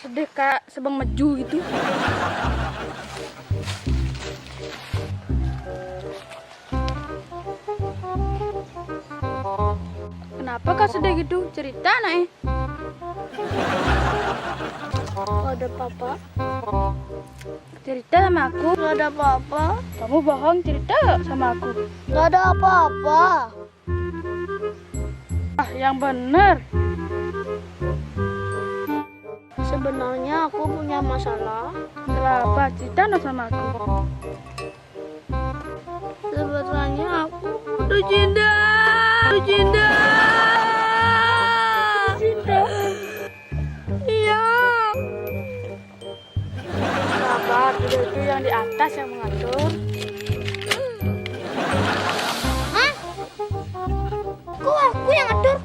sedih kayak sebang maju gitu. Kenapa kak sedih gitu? Cerita naik. Gak ada apa-apa. Cerita sama aku. Gak ada apa-apa. Kamu bohong, cerita gak sama aku? Gak ada apa-apa. Ah, yang bener. Sebenarnya aku punya masalah. Salah apa? Cerita no sama aku. Sebenarnya aku udah cinta. Cinta. Cinta. Iya. Sabar, itu yang di atas yang mengatur. Hah? Kok aku yang atur?